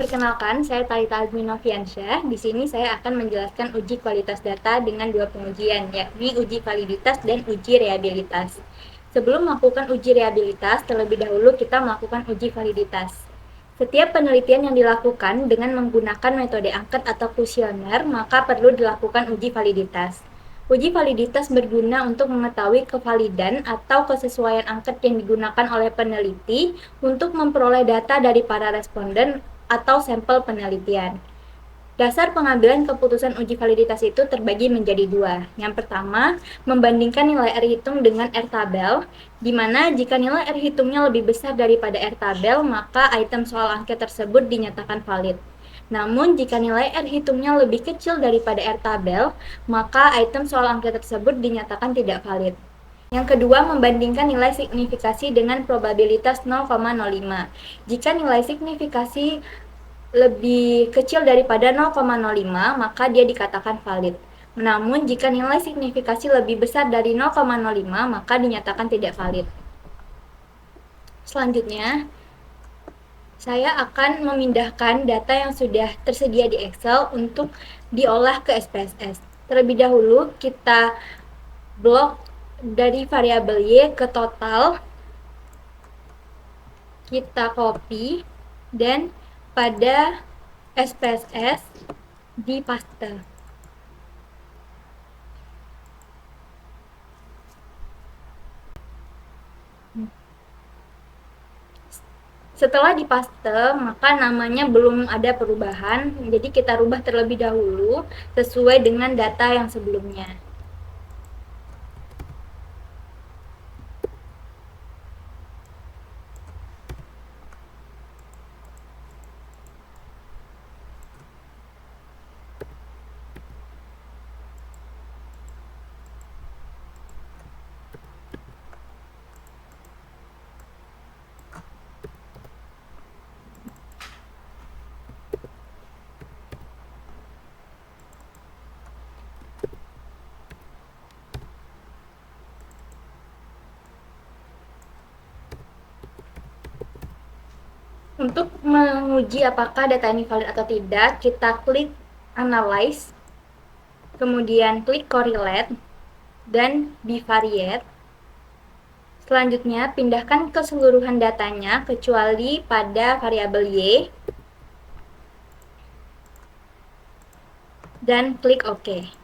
Perkenalkan, saya Talita Azminoviansyah. Di sini saya akan menjelaskan uji kualitas data dengan dua pengujian, yakni uji validitas dan uji reliabilitas. Sebelum melakukan uji reliabilitas, terlebih dahulu kita melakukan uji validitas. Setiap penelitian yang dilakukan dengan menggunakan metode angket atau kuesioner, maka perlu dilakukan uji validitas. Uji validitas berguna untuk mengetahui kevalidan atau kesesuaian angket yang digunakan oleh peneliti untuk memperoleh data dari para responden atau sampel penelitian. Dasar pengambilan keputusan uji validitas itu terbagi menjadi dua. Yang pertama, membandingkan nilai R hitung dengan R tabel, di mana jika nilai R hitungnya lebih besar daripada R tabel, maka item soal angket tersebut dinyatakan valid. Namun, jika nilai R hitungnya lebih kecil daripada R tabel, maka item soal angket tersebut dinyatakan tidak valid. Yang kedua, membandingkan nilai signifikasi dengan probabilitas 0,05. Jika nilai signifikasi lebih kecil daripada 0,05, maka dia dikatakan valid. Namun, jika nilai signifikasi lebih besar dari 0,05, maka dinyatakan tidak valid. Selanjutnya, saya akan memindahkan data yang sudah tersedia di Excel untuk diolah ke SPSS. Terlebih dahulu, kita blok dari variabel Y ke total, kita copy, dan pada SPSS di paste. Setelah dipaste, maka namanya belum ada perubahan, jadi kita rubah terlebih dahulu sesuai dengan data yang sebelumnya. Untuk menguji apakah data ini valid atau tidak, kita klik Analyze, kemudian klik Correlate, dan Bivariate. Selanjutnya, pindahkan keseluruhan datanya kecuali pada variabel Y, dan klik OK.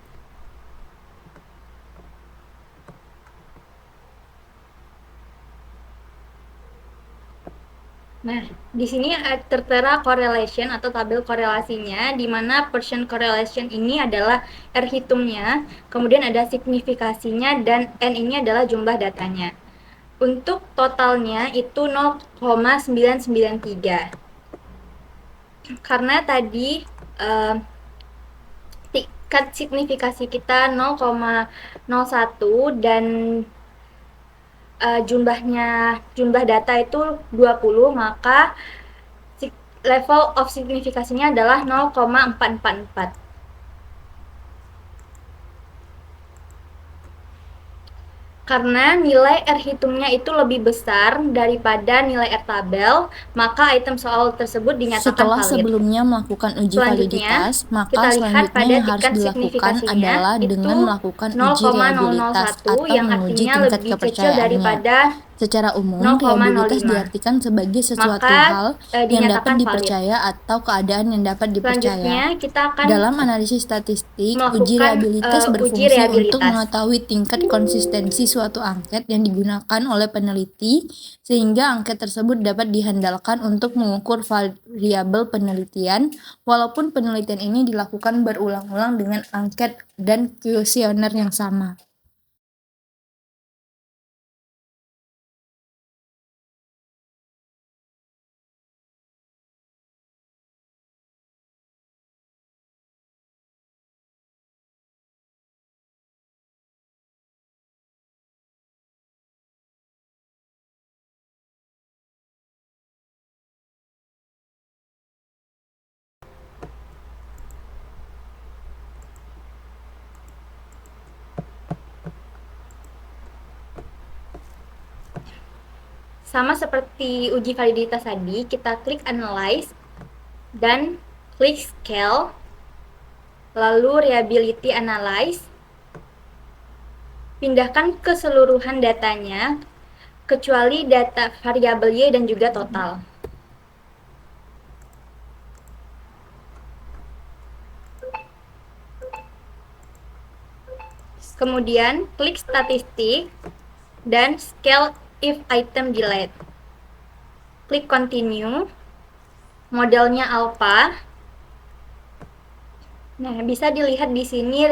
Nah, di sini tertera correlation atau tabel korelasinya, di mana percent correlation ini adalah R hitungnya, kemudian ada signifikasinya, dan N ini adalah jumlah datanya. Untuk totalnya itu 0,993. Karena tadi tingkat signifikasi kita 0,01 dan jumlah data itu 20, maka level of signifikasinya adalah 0,444. Karena nilai R hitungnya itu lebih besar daripada nilai R tabel, maka item soal tersebut dinyatakan Setelah valid. sebelumnya melakukan uji Selanjutnya, validitas, maka kita lihat selanjutnya pada yang harus tingkat dilakukan signifikasinya adalah itu dengan melakukan uji reliabilitas 0,001 atau yang menguji artinya tingkat lebih kecil kepercayaannya. daripada Secara umum, reliabilitas 0,05. diartikan sebagai sesuatu Maka hal yang dapat dinyatakan valid. dipercaya atau keadaan yang dapat dipercaya. Selanjutnya, kita akan Dalam analisis statistik, uji melakukan reliabilitas uji berfungsi untuk reliabilitas. mengetahui tingkat konsistensi suatu angket yang digunakan oleh peneliti, sehingga angket tersebut dapat diandalkan untuk mengukur variabel penelitian, walaupun penelitian ini dilakukan berulang-ulang dengan angket dan kuesioner yang sama. Sama seperti uji validitas tadi, kita klik Analyze dan klik Scale, lalu Reliability Analyze. Pindahkan keseluruhan datanya, kecuali data variabel Y dan juga total. Kemudian, klik statistik dan scale if item delete. Klik continue, modelnya alpha. Nah, bisa dilihat di sini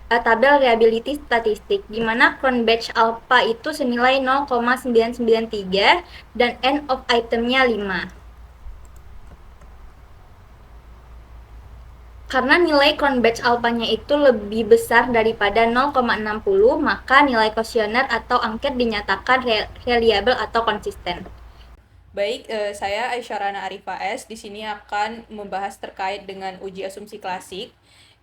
tabel reliability statistik, di mana cron batch alpha itu senilai 0,993 dan end of itemnya 5. Karena nilai cron batch alpha-nya itu lebih besar daripada 0,60, maka nilai kuesioner atau angket dinyatakan reliable atau konsisten. Baik, saya Aisyarana Arifah S. Di sini akan membahas terkait dengan uji asumsi klasik,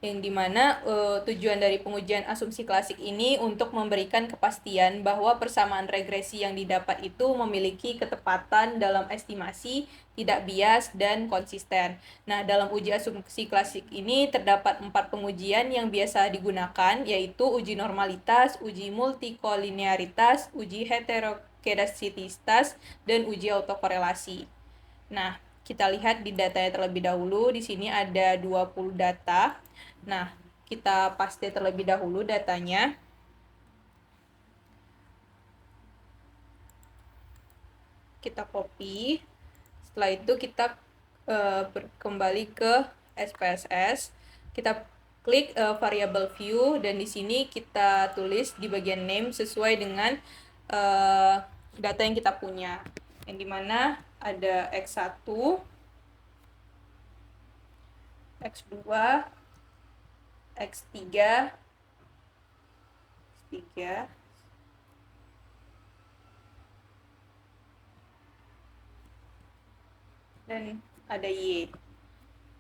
yang dimana tujuan dari pengujian asumsi klasik ini untuk memberikan kepastian bahwa persamaan regresi yang didapat itu memiliki ketepatan dalam estimasi, tidak bias, dan konsisten. Nah, dalam uji asumsi klasik ini terdapat 4 pengujian yang biasa digunakan, yaitu uji normalitas, uji multikolinearitas, uji heterokedastisitas, dan uji autokorelasi. Nah, kita lihat di datanya terlebih dahulu. Di sini ada 20 data. Nah, kita paste terlebih dahulu datanya. Kita copy. Setelah itu kita kembali ke SPSS. Kita klik variable view, dan di sini kita tulis di bagian name sesuai dengan data yang kita punya. Yang dimana ada X1, X2, X3, dan ada Y.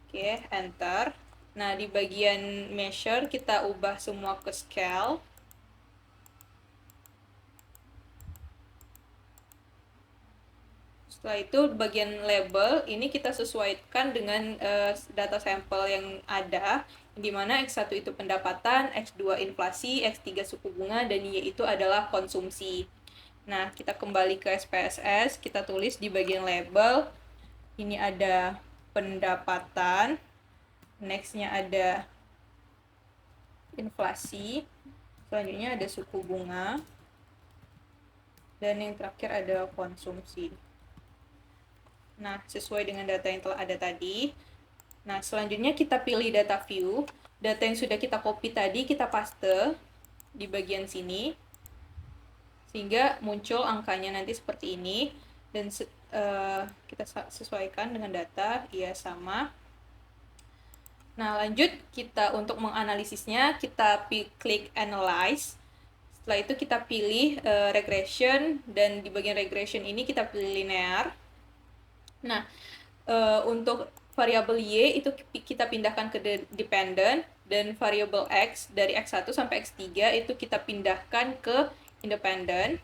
Oke, enter. Nah, di bagian measure kita ubah semua ke scale. Setelah itu bagian label ini kita sesuaikan dengan data sampel yang ada, di mana X1 itu pendapatan, X2 inflasi, X3 suku bunga, dan Y itu adalah konsumsi. Nah, kita kembali ke SPSS, kita tulis di bagian label, ini ada pendapatan, next-nya ada inflasi, selanjutnya ada suku bunga, dan yang terakhir ada konsumsi. Nah, sesuai dengan data yang telah ada tadi. Nah, selanjutnya kita pilih data view. Data yang sudah kita copy tadi kita paste di bagian sini, sehingga muncul angkanya nanti seperti ini. Dan kita sesuaikan dengan data, iya sama. Nah, lanjut kita untuk menganalisisnya, kita klik Analyze. Setelah itu kita pilih Regression, dan di bagian Regression ini kita pilih Linear. Nah, untuk variabel Y itu kita pindahkan ke dependent, dan variabel X dari X1 sampai X3 itu kita pindahkan ke independent,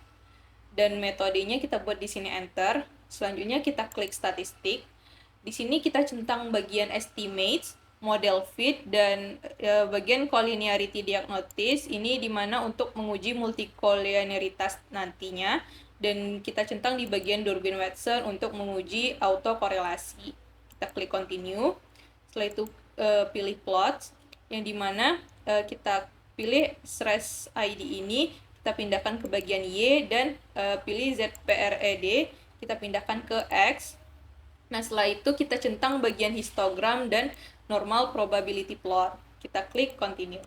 dan metodenya kita buat di sini enter. Selanjutnya kita klik statistik. Di sini kita centang bagian estimates, model fit, dan bagian collinearity diagnosis ini dimana untuk menguji multicollinearitas nantinya, dan kita centang di bagian Durbin-Watson untuk menguji autokorelasi. Kita klik continue. Setelah itu pilih plots, yang dimana kita pilih stress ID ini kita pindahkan ke bagian Y, dan pilih ZPRED kita pindahkan ke X. Nah, setelah itu kita centang bagian histogram dan normal probability plot. Kita klik continue.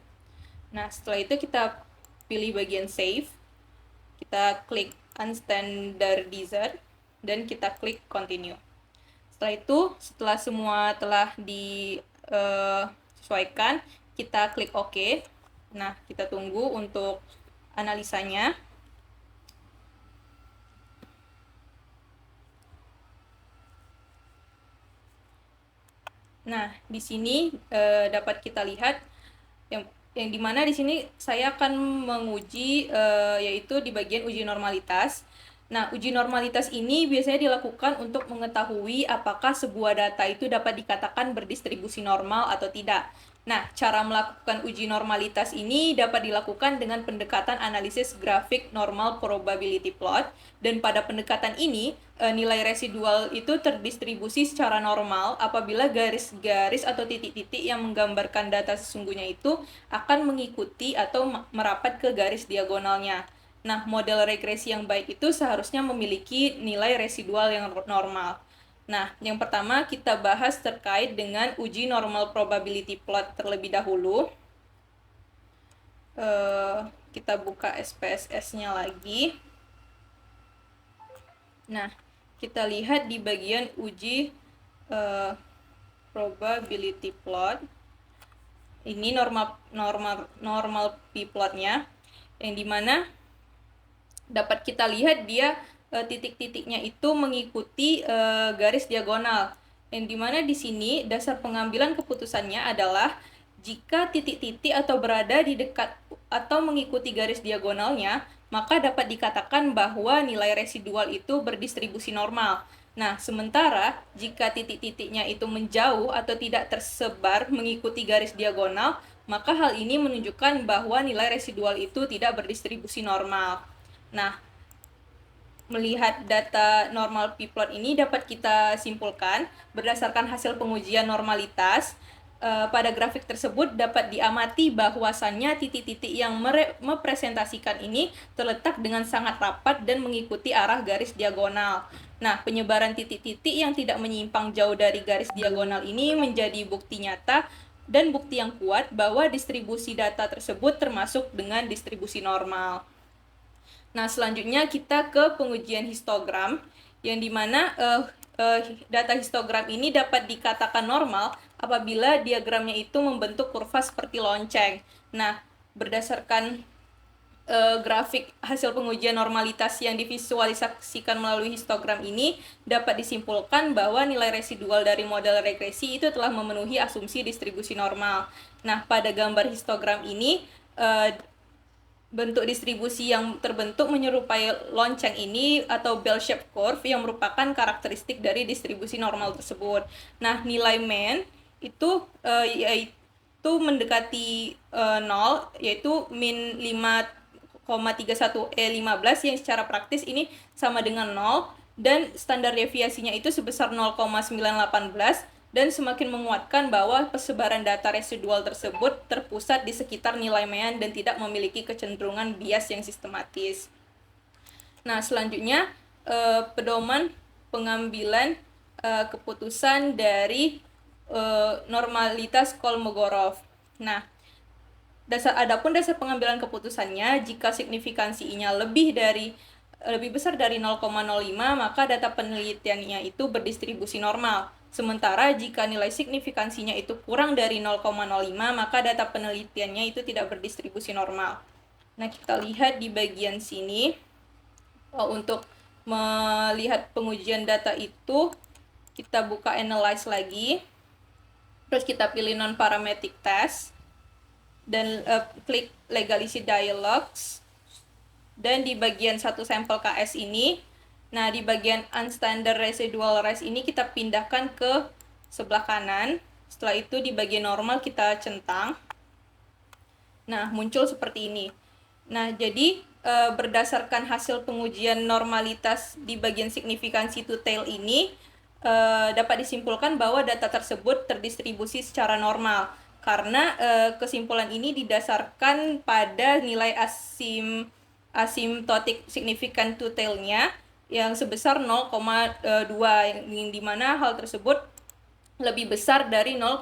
Nah, setelah itu kita pilih bagian save. Kita klik unstandardized, dan kita klik continue. Setelah itu, setelah semua telah disesuaikan, kita klik OK. Nah, kita tunggu untuk analisanya. Nah, di sini dapat kita lihat yang dimana di sini saya akan menguji yaitu di bagian uji normalitas. Nah, uji normalitas ini biasanya dilakukan untuk mengetahui apakah sebuah data itu dapat dikatakan berdistribusi normal atau tidak. Nah, cara melakukan uji normalitas ini dapat dilakukan dengan pendekatan analisis grafik normal probability plot, dan pada pendekatan ini nilai residual itu terdistribusi secara normal apabila garis-garis atau titik-titik yang menggambarkan data sesungguhnya itu akan mengikuti atau merapat ke garis diagonalnya. Nah, model regresi yang baik itu seharusnya memiliki nilai residual yang normal. Nah, yang pertama kita bahas terkait dengan uji normal probability plot terlebih dahulu. Kita buka SPSS-nya lagi. Nah, kita lihat di bagian uji probability plot. Ini normal p-plotnya, yang dimana dapat kita lihat dia titik-titiknya itu mengikuti garis diagonal, yang dimana di sini dasar pengambilan keputusannya adalah jika titik-titik atau berada di dekat atau mengikuti garis diagonalnya, maka dapat dikatakan bahwa nilai residual itu berdistribusi normal. Nah, sementara jika titik-titiknya itu menjauh atau tidak tersebar mengikuti garis diagonal, maka hal ini menunjukkan bahwa nilai residual itu tidak berdistribusi normal. Nah, melihat data normal p-plot ini dapat kita simpulkan berdasarkan hasil pengujian normalitas. Pada grafik tersebut dapat diamati bahwasannya titik-titik yang mepresentasikan ini terletak dengan sangat rapat dan mengikuti arah garis diagonal. Nah, penyebaran titik-titik yang tidak menyimpang jauh dari garis diagonal ini menjadi bukti nyata dan bukti yang kuat bahwa distribusi data tersebut termasuk dengan distribusi normal. Nah, selanjutnya kita ke pengujian histogram, yang dimana data histogram ini dapat dikatakan normal apabila diagramnya itu membentuk kurva seperti lonceng. Nah, berdasarkan grafik hasil pengujian normalitas yang divisualisasikan melalui histogram ini, dapat disimpulkan bahwa nilai residual dari model regresi itu telah memenuhi asumsi distribusi normal. Nah, pada gambar histogram ini, bentuk distribusi yang terbentuk menyerupai lonceng ini atau bell-shaped curve yang merupakan karakteristik dari distribusi normal tersebut. Nah, nilai mean itu yaitu mendekati 0, yaitu min 5,31E15 yang secara praktis ini sama dengan 0, dan standar deviasinya itu sebesar 0,918, dan semakin menguatkan bahwa persebaran data residual tersebut terpusat di sekitar nilai mean dan tidak memiliki kecenderungan bias yang sistematis. Nah, selanjutnya pedoman pengambilan keputusan dari normalitas Kolmogorov. Nah, adapun dasar pengambilan keputusannya, jika signifikansinya lebih besar dari 0,05, maka data penelitiannya itu berdistribusi normal. Sementara jika nilai signifikansinya itu kurang dari 0,05, maka data penelitiannya itu tidak berdistribusi normal. Nah, kita lihat di bagian sini, untuk melihat pengujian data itu, kita buka analyze lagi, terus kita pilih non-parametric test, dan klik legality dialogues, dan di bagian satu sampel KS ini, nah di bagian unstandard residual rise ini kita pindahkan ke sebelah kanan. Setelah itu di bagian normal kita centang. Nah, muncul seperti ini. Nah, jadi berdasarkan hasil pengujian normalitas di bagian signifikansi to tail ini, dapat disimpulkan bahwa data tersebut terdistribusi secara normal. Karena kesimpulan ini didasarkan pada nilai asymptotic significant to tail-nya yang sebesar 0,2, yang dimana hal tersebut lebih besar dari 0,05,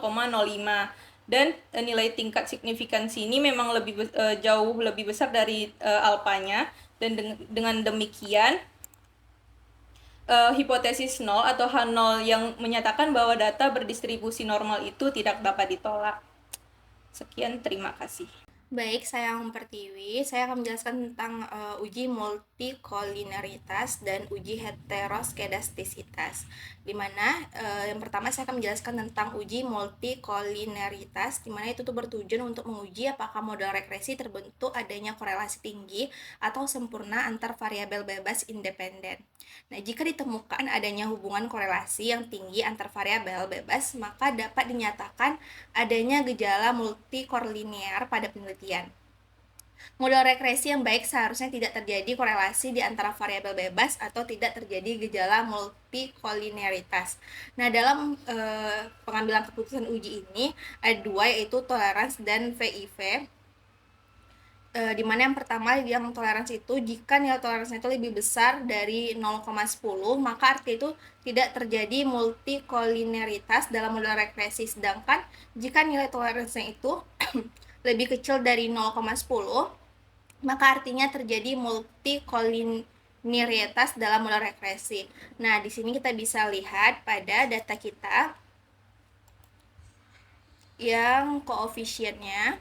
dan nilai tingkat signifikansi ini memang jauh lebih besar dari alpanya, dan dengan demikian hipotesis 0 atau H0 yang menyatakan bahwa data berdistribusi normal itu tidak dapat ditolak. Sekian, terima kasih. Baik, saya Pertiwi. Saya akan menjelaskan tentang uji multikolineritas dan uji heteroskedastisitas. Di mana yang pertama saya akan menjelaskan tentang uji multikolineritas, di mana itu tuh bertujuan untuk menguji apakah model regresi terbentuk adanya korelasi tinggi atau sempurna antar variabel bebas independen. Nah, jika ditemukan adanya hubungan korelasi yang tinggi antar variabel bebas, maka dapat dinyatakan adanya gejala multikorlinier pada penelitian. Model regresi yang baik seharusnya tidak terjadi korelasi di antara variabel bebas atau tidak terjadi gejala multikolineritas. Nah, dalam pengambilan keputusan uji ini ada dua, yaitu toleransi dan VIV. Di mana yang pertama, yang toleransi itu jika nilai toleransinya itu lebih besar dari 0,10, maka arti itu tidak terjadi multikolineritas dalam model regresi. Sedangkan jika nilai toleransinya itu lebih kecil dari 0,10, maka artinya terjadi multikolineritas dalam model regresi. Nah, di sini kita bisa lihat pada data kita yang koefisiennya.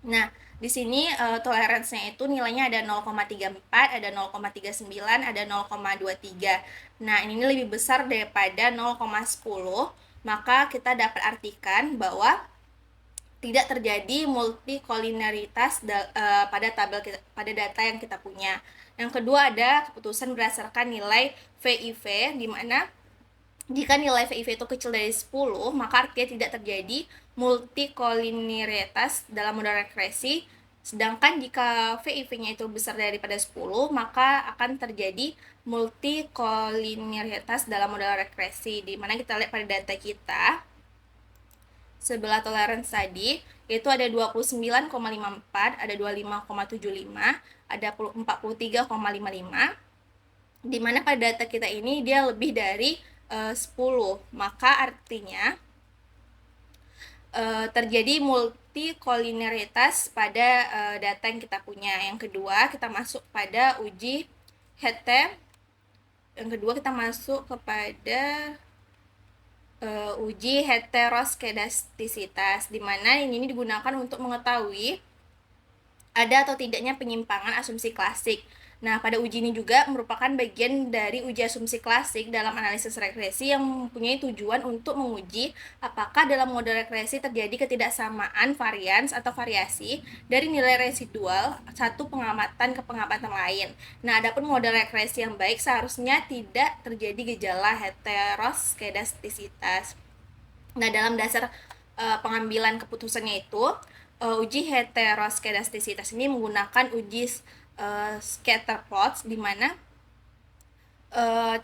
Nah, di sini toleransinya itu nilainya ada 0,34, ada 0,39, ada 0,23. Nah, ini lebih besar daripada 0,10, maka kita dapat artikan bahwa tidak terjadi multikolineritas pada data yang kita punya. Yang kedua ada keputusan berdasarkan nilai VIV, di mana jika nilai VIV itu kecil dari 10, maka artinya tidak terjadi multikolineritas dalam model regresi. Sedangkan jika VIV-nya itu besar daripada 10, maka akan terjadi multikolineritas dalam model regresi. Di mana kita lihat pada data kita, sebelah toleransi tadi, yaitu ada 29,54, ada 25,75, ada 43,55. Di mana pada data kita ini dia lebih dari 10, maka artinya terjadi multikolineritas pada data yang kita punya. Yang kedua, kita masuk pada uji uji heteroskedastisitas, di mana ini digunakan untuk mengetahui ada atau tidaknya penyimpangan asumsi klasik. Nah, pada uji ini juga merupakan bagian dari uji asumsi klasik dalam analisis regresi yang mempunyai tujuan untuk menguji apakah dalam model regresi terjadi ketidaksamaan varians atau variasi dari nilai residual satu pengamatan ke pengamatan lain. Nah, adapun model regresi yang baik seharusnya tidak terjadi gejala heteroskedastisitas. Nah, dalam dasar pengambilan keputusannya itu, uji heteroskedastisitas ini menggunakan uji scatter plots, di mana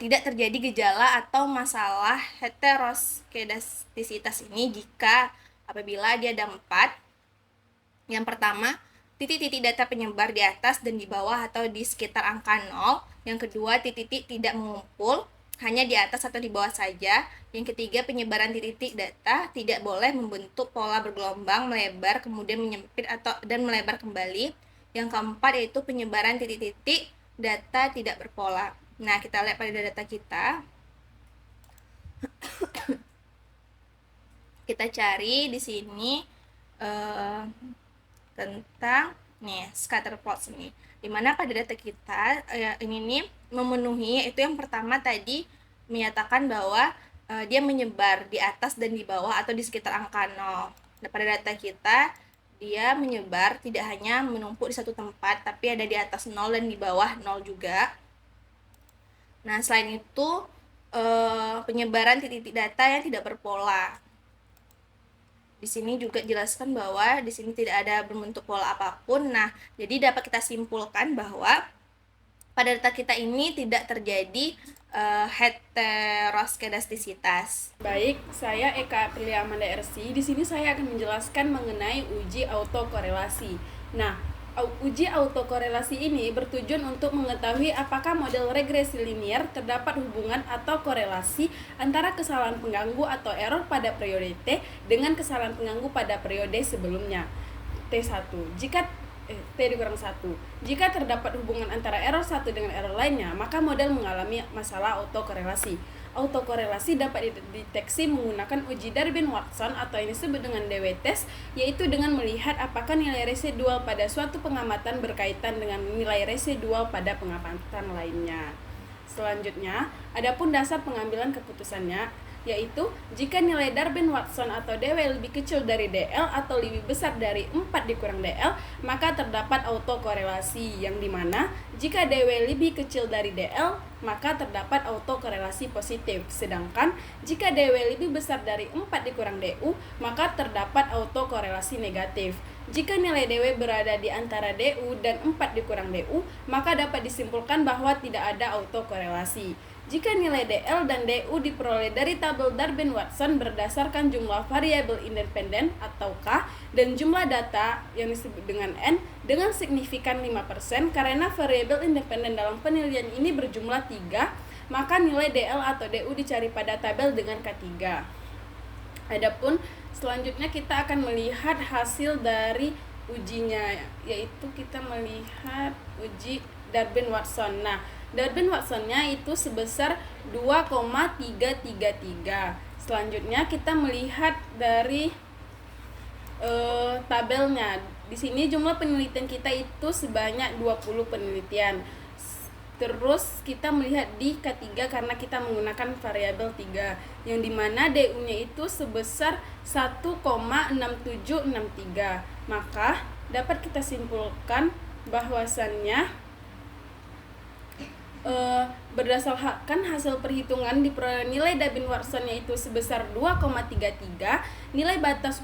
tidak terjadi gejala atau masalah heteroskedastisitas ini jika apabila dia ada 4. Yang pertama, titik-titik data penyebar di atas dan di bawah atau di sekitar angka 0. Yang kedua, titik-titik tidak mengumpul, hanya di atas atau di bawah saja. Yang ketiga, penyebaran titik-titik data tidak boleh membentuk pola bergelombang, melebar, kemudian menyempit dan melebar kembali. Yang keempat, yaitu penyebaran titik-titik data tidak berpola. Nah, kita lihat pada data kita. Kita cari di sini tentang scatter plots ini, dimana pada data kita ini memenuhi, itu yang pertama tadi menyatakan bahwa dia menyebar di atas dan di bawah atau di sekitar angka 0. Nah, pada data kita dia menyebar tidak hanya menumpuk di satu tempat, tapi ada di atas 0 dan di bawah 0 juga. Nah, selain itu penyebaran titik-titik data yang tidak berpola. Di sini juga jelaskan bahwa di sini tidak ada berbentuk pola apapun. Nah, jadi dapat kita simpulkan bahwa pada data kita ini tidak terjadi heteroskedastisitas. Baik, saya Eka Aprilia Amanda RC. Di sini saya akan menjelaskan mengenai uji autokorelasi. Nah, uji autokorelasi ini bertujuan untuk mengetahui apakah model regresi linier terdapat hubungan atau korelasi antara kesalahan pengganggu atau error pada periode T dengan kesalahan pengganggu pada periode sebelumnya, T1. Jika T dikurang 1. Jika terdapat hubungan antara error satu dengan error lainnya, maka model mengalami masalah autokorelasi. Autokorelasi dapat dideteksi menggunakan uji Darwin-Watson atau yang disebut dengan DW test, yaitu dengan melihat apakah nilai residual pada suatu pengamatan berkaitan dengan nilai residual pada pengamatan lainnya. Selanjutnya, adapun dasar pengambilan keputusannya, yaitu jika nilai Darwin-Watson atau DW lebih kecil dari DL atau lebih besar dari 4 dikurang DL, maka terdapat autokorelasi, yang dimana jika DW lebih kecil dari DL, maka terdapat autokorelasi positif. Sedangkan jika DW lebih besar dari 4 dikurang DU, maka terdapat autokorelasi negatif. Jika nilai DW berada di antara DU dan 4 dikurang DU, maka dapat disimpulkan bahwa tidak ada autokorelasi. Jika nilai DL dan DU diperoleh dari tabel Darwin-Watson berdasarkan jumlah variabel independen atau K dan jumlah data yang disebut dengan N dengan signifikan 5%, karena variabel independen dalam penilaian ini berjumlah 3, maka nilai DL atau DU dicari pada tabel dengan K3. Adapun selanjutnya kita akan melihat hasil dari ujinya, yaitu kita melihat uji Darwin-Watson. Nah, Darwin-Watsonnya itu sebesar 2,333. Selanjutnya kita melihat dari tabelnya. Di sini jumlah penelitian kita itu sebanyak 20 penelitian. Terus kita melihat di K3 karena kita menggunakan variabel 3, yang dimana DU-nya itu sebesar 1,6763. Maka dapat kita simpulkan bahwasannya berdasarkan hasil perhitungan diperoleh nilai Darwin-Watson-nya itu sebesar 2,33. Nilai batas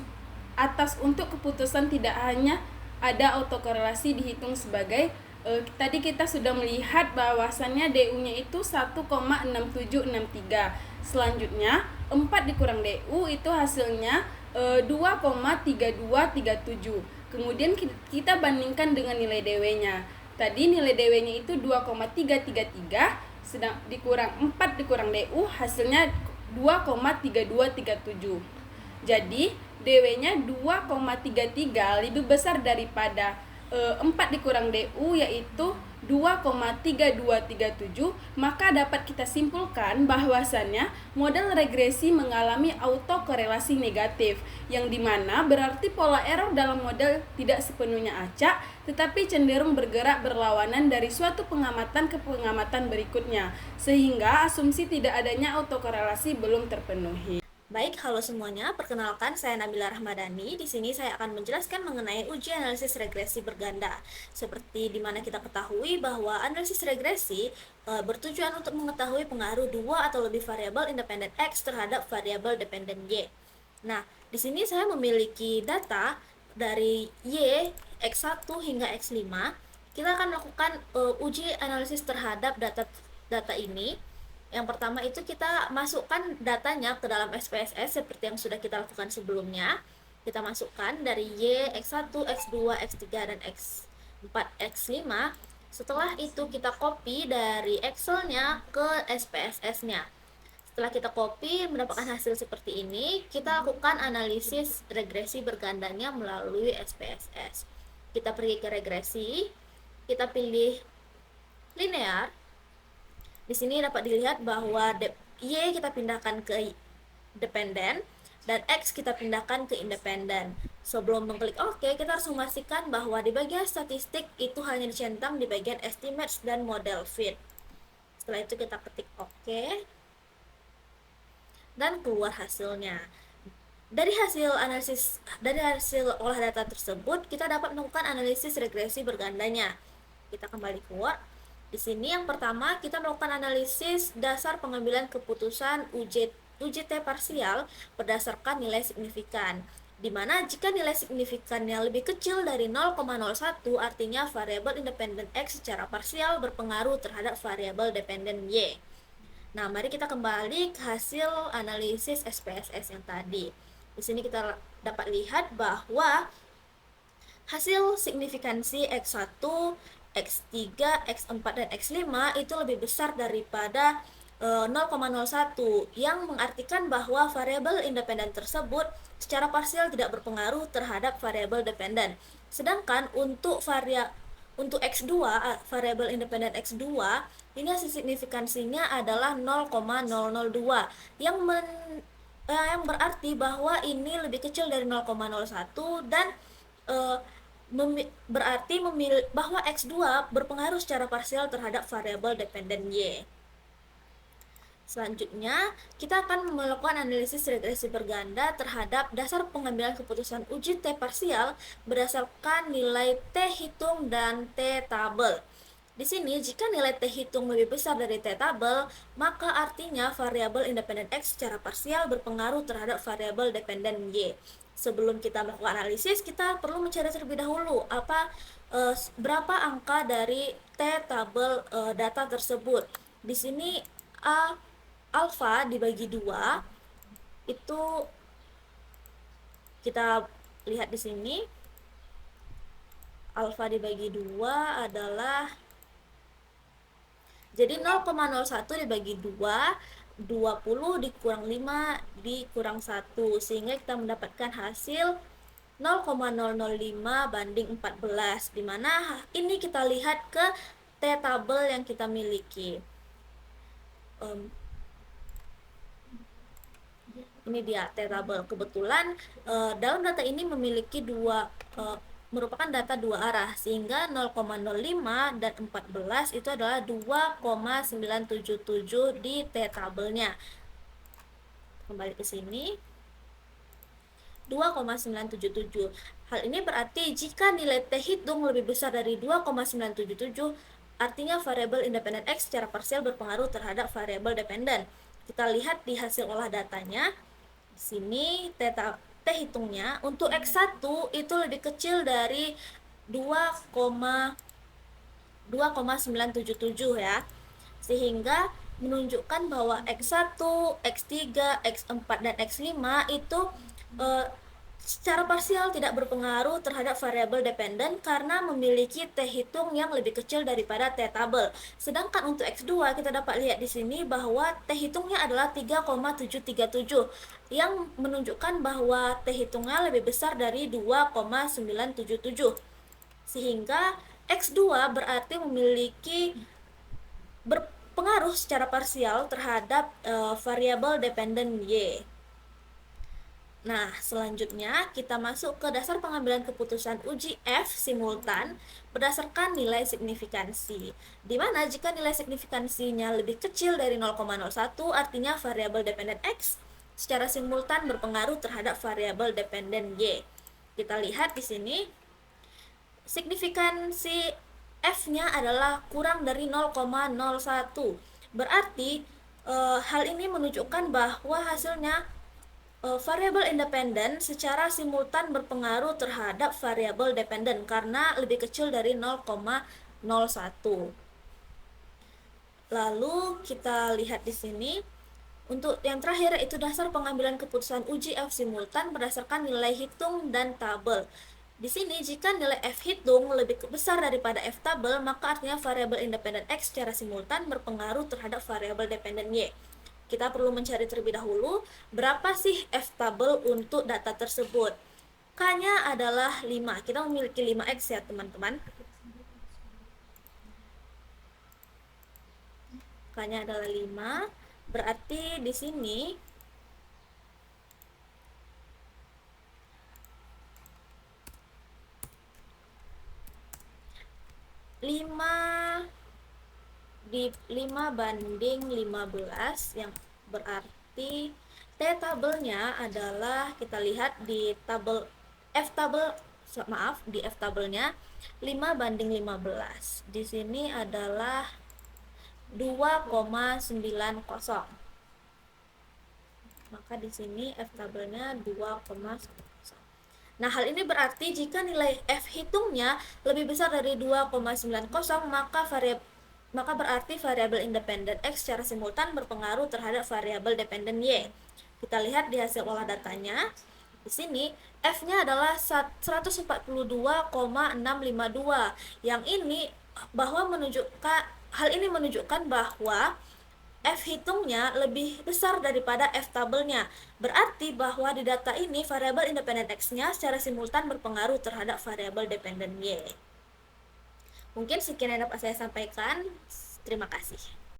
atas untuk keputusan tidak hanya ada autokorelasi dihitung sebagai tadi kita sudah melihat bahwasannya DU-nya itu 1,6763. Selanjutnya 4 dikurang DU itu hasilnya 2,3237. Kemudian kita bandingkan dengan nilai DW-nya. Tadi nilai DW-nya itu 2,333, sedang dikurang 4 dikurang DU hasilnya 2,3237. Jadi DW-nya 2,33 lebih besar daripada 4 dikurang DU, yaitu 2,3237, maka dapat kita simpulkan bahwasannya model regresi mengalami autokorelasi negatif, yang dimana berarti pola error dalam model tidak sepenuhnya acak, tetapi cenderung bergerak berlawanan dari suatu pengamatan ke pengamatan berikutnya, sehingga asumsi tidak adanya autokorelasi belum terpenuhi. Baik, halo semuanya. Perkenalkan, saya Nabila Rahmadani. Di sini saya akan menjelaskan mengenai uji analisis regresi berganda. Seperti di mana kita ketahui bahwa analisis regresi bertujuan untuk mengetahui pengaruh dua atau lebih variabel independen X terhadap variabel dependen Y. Nah, di sini saya memiliki data dari Y, X1 hingga X5. Kita akan melakukan uji analisis terhadap data ini. Yang pertama itu kita masukkan datanya ke dalam SPSS seperti yang sudah kita lakukan sebelumnya. Kita masukkan dari Y, X1, X2, X3, dan X4, X5. Setelah itu kita copy dari Excel-nya ke SPSS-nya. Setelah kita copy mendapatkan hasil seperti ini, kita lakukan analisis regresi bergandanya melalui SPSS. Kita pergi ke regresi, kita pilih linear. Di sini dapat dilihat bahwa Y kita pindahkan ke dependen dan X kita pindahkan ke independen. Sebelum mengklik OK, kita harus memastikan bahwa di bagian statistik itu hanya dicentang di bagian estimates dan model fit. Setelah itu kita ketik OK dan keluar hasilnya. Dari hasil olah data tersebut, kita dapat melakukan analisis regresi bergandanya. Kita kembali keluar. Di sini yang pertama kita melakukan analisis dasar pengambilan keputusan UJT parsial berdasarkan nilai signifikan, di mana jika nilai signifikannya lebih kecil dari 0,01 artinya variabel independen X secara parsial berpengaruh terhadap variabel dependen Y. Nah, mari kita kembali ke hasil analisis SPSS yang tadi. Di sini kita dapat lihat bahwa hasil signifikansi X1, X3, X4, dan X5 itu lebih besar daripada 0,01, yang mengartikan bahwa variabel independen tersebut secara parsial tidak berpengaruh terhadap variabel dependen, Sedangkan untuk X2, variabel independen X2, ini hasil signifikansinya adalah 0,002 yang berarti bahwa ini lebih kecil dari 0,01 dan berarti bahwa X2 berpengaruh secara parsial terhadap variabel dependen Y. Selanjutnya, kita akan melakukan analisis regresi berganda terhadap dasar pengambilan keputusan uji T parsial berdasarkan nilai T hitung dan T tabel. Di sini, jika nilai T hitung lebih besar dari T tabel, maka artinya variabel independen X secara parsial berpengaruh terhadap variabel dependen Y. Sebelum kita melakukan analisis, kita perlu mencari terlebih dahulu berapa angka dari T tabel data tersebut. Di sini alfa dibagi 2 itu kita lihat di sini. Alfa dibagi 2 adalah jadi 0,01 dibagi 2, 20 dikurang 5 dikurang 1, sehingga kita mendapatkan hasil 0,005 banding 14, dimana ini kita lihat ke T tabel yang kita miliki. Ini dia T tabel. Kebetulan dalam data ini memiliki merupakan data dua arah, sehingga 0,05 dan 14 itu adalah 2,977 di T tabelnya. Kembali ke sini, 2,977. Hal ini berarti jika nilai T hitung lebih besar dari 2,977, artinya variabel independen X secara parsial berpengaruh terhadap variabel dependen. Kita lihat di hasil olah datanya. Di sini T hitungnya untuk X1 itu lebih kecil dari 2,977 ya. Sehingga menunjukkan bahwa X1, X3, X4 dan X5 itu secara parsial tidak berpengaruh terhadap variabel dependen karena memiliki T hitung yang lebih kecil daripada T tabel. Sedangkan untuk X2 kita dapat lihat di sini bahwa T hitungnya adalah 3,737 yang menunjukkan bahwa T hitungnya lebih besar dari 2,977. Sehingga X2 berarti memiliki berpengaruh secara parsial terhadap variabel dependen Y. Nah, selanjutnya kita masuk ke dasar pengambilan keputusan uji F simultan berdasarkan nilai signifikansi. Di mana jika nilai signifikansinya lebih kecil dari 0,01, artinya variabel dependen X secara simultan berpengaruh terhadap variabel dependen Y. Kita lihat di sini, signifikansi F-nya adalah kurang dari 0,01. Berarti hal ini menunjukkan bahwa hasilnya variabel independen secara simultan berpengaruh terhadap variabel dependen karena lebih kecil dari 0,01. Lalu kita lihat di sini untuk yang terakhir itu dasar pengambilan keputusan uji F simultan berdasarkan nilai hitung dan tabel. Di sini jika nilai F hitung lebih besar daripada F tabel, maka artinya variabel independen X secara simultan berpengaruh terhadap variabel dependen Y. Kita perlu mencari terlebih dahulu berapa sih F tabel untuk data tersebut. K-nya adalah 5. Kita memiliki 5X ya, teman-teman. K-nya adalah 5. Berarti di sini di 5 banding 15 yang berarti T tabelnya adalah, kita lihat di tabel di F tabelnya 5 banding 15. Di sini adalah 2,90. Maka di sini F tabelnya 2,90. Nah, hal ini berarti jika nilai F hitungnya lebih besar dari 2,90, maka berarti variabel independen X secara simultan berpengaruh terhadap variabel dependen Y. Kita lihat di hasil olah datanya. Di sini F-nya adalah 142,652. Yang ini hal ini menunjukkan bahwa F hitungnya lebih besar daripada F tabelnya. Berarti bahwa di data ini variabel independen X-nya secara simultan berpengaruh terhadap variabel dependen Y. Mungkin sekian yang dapat saya sampaikan. Terima kasih.